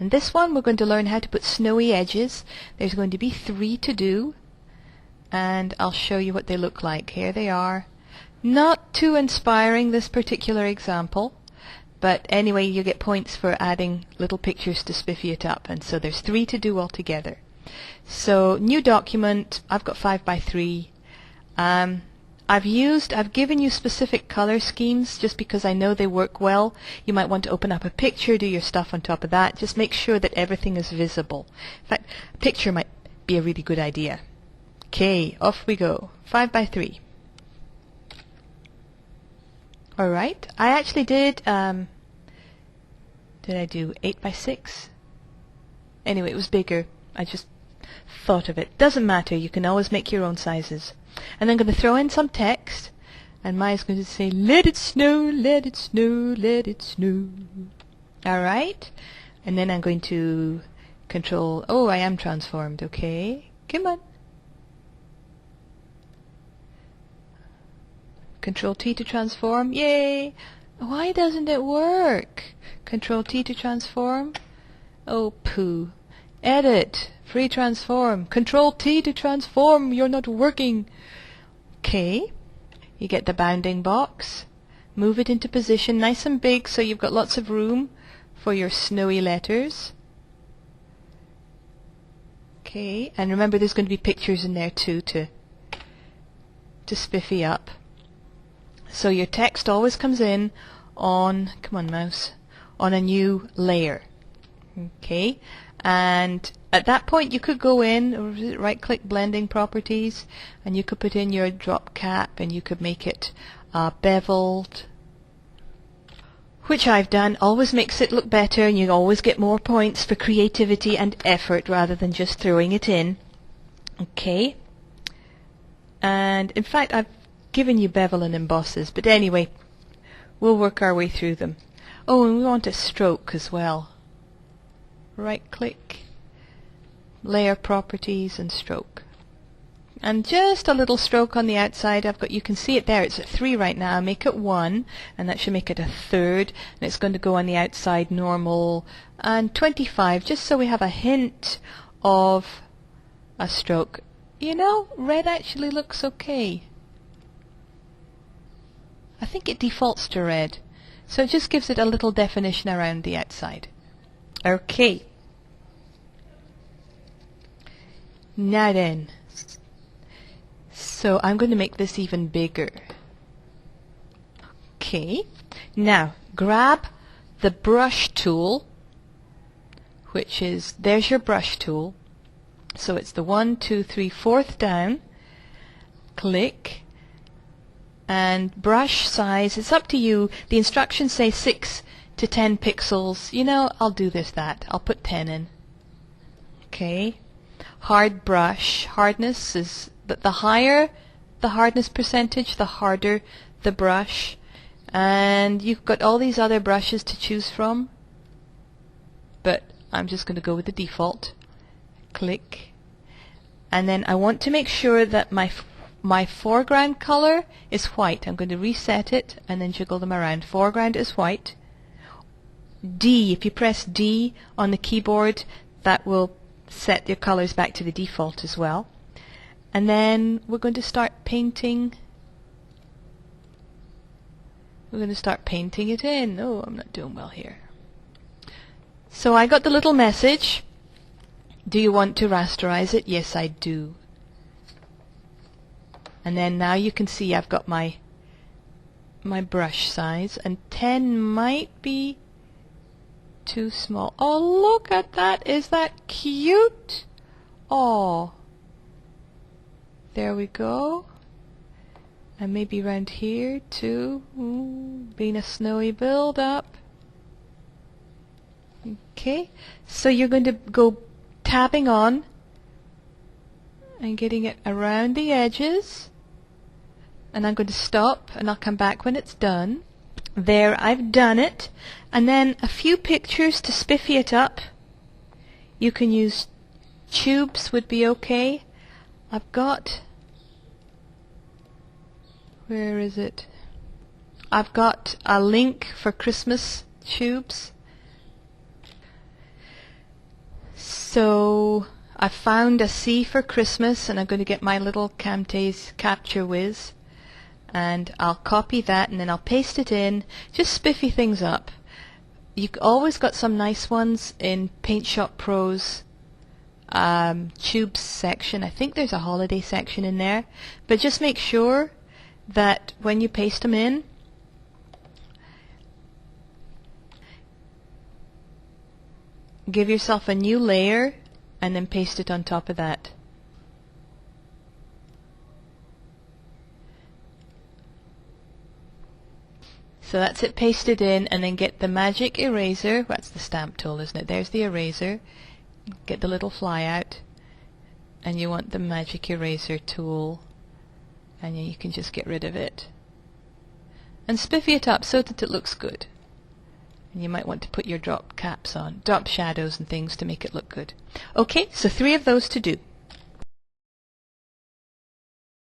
And this one we're going to learn how to put snowy edges. There's going to be 3 to do, and I'll show you what they look like. Here they are. Not too inspiring, this particular example, but anyway, you get points for adding little pictures to spiffy it up, and so there's 3 to do altogether. So new document, I've got 5 by 3. I've given you specific color schemes just because I know they work well. You might want to open up a picture, do your stuff on top of that. Just make sure that everything is visible. In fact, a picture might be a really good idea. Okay, off we go. 5 by 3. Alright, I actually did I do 8 by 6? Anyway, it was bigger. I just thought of it. Doesn't matter, you can always make your own sizes. And I'm going to throw in some text, and Maya's going to say, let it snow, let it snow, let it snow. Alright, and then I'm going to control, oh, I am transformed, okay, come on. Control T to transform, yay! Why doesn't it work? Control T to transform, oh poo. Edit, free transform, Control T to transform, you're not working. Okay, you get the bounding box, move it into position nice and big so you've got lots of room for your snowy letters. Okay, and remember there's going to be pictures in there too to spiffy up. So your text always comes in on, come on mouse, on a new layer. Okay, and at that point you could go in, right click blending properties, and you could put in your drop cap, and you could make it beveled, which I've done. Always makes it look better, and you always get more points for creativity and effort rather than just throwing it in. Okay, and in fact I've given you bevel and embosses, but anyway, we'll work our way through them. Oh, and we want a stroke as well. Right click, layer properties, and stroke. And just a little stroke on the outside. You can see it there, it's at 3 right now. Make it 1, and that should make it a third, and it's going to go on the outside normal, and 25, just so we have a hint of a stroke. You know, red actually looks okay. I think it defaults to red, so it just gives it a little definition around the outside. Okay. Now then, so I'm going to make this even bigger. Okay. Now, grab the brush tool, which is, there's your brush tool. So it's the 1, 2, 3, 4th down. Click. And brush size, it's up to you. The instructions say 6 to 10 pixels. You know, I'll do that. I'll put 10 in. Okay. Hard brush. Hardness is, the higher the hardness percentage, the harder the brush. And you've got all these other brushes to choose from, but I'm just going to go with the default. Click. And then I want to make sure that my foreground color is white. I'm going to reset it and then jiggle them around. Foreground is white. D, if you press D on the keyboard, that will set your colors back to the default as well. And then we're going to start painting. We're going to start painting it in. Oh, I'm not doing well here. So I got the little message. Do you want to rasterize it? Yes, I do. And then now you can see I've got my brush size, and 10 might be too small. Oh, look at that. Is that cute? Oh. There we go. And maybe around here too. Ooh, being a snowy build up. Okay. So you're going to go tabbing on and getting it around the edges. And I'm going to stop and I'll come back when it's done. There, I've done it. And then a few pictures to spiffy it up. You can use tubes, would be okay. I've got, where is it? I've got a link for Christmas tubes. So I found a C for Christmas, and I'm going to get my little Camtasia Capture Wiz, and I'll copy that and then I'll paste it in, just spiffy things up. You've always got some nice ones in Paint Shop Pro's tubes section. I think there's a holiday section in there, but just make sure that when you paste them in, give yourself a new layer and then paste it on top of that. So that's it pasted in, and then get the magic eraser. That's the stamp tool, isn't it? There's the eraser. Get the little fly out, and you want the magic eraser tool, and you can just get rid of it. And spiffy it up so that it looks good. And you might want to put your drop caps on, drop shadows and things to make it look good. Okay, so 3 of those to do.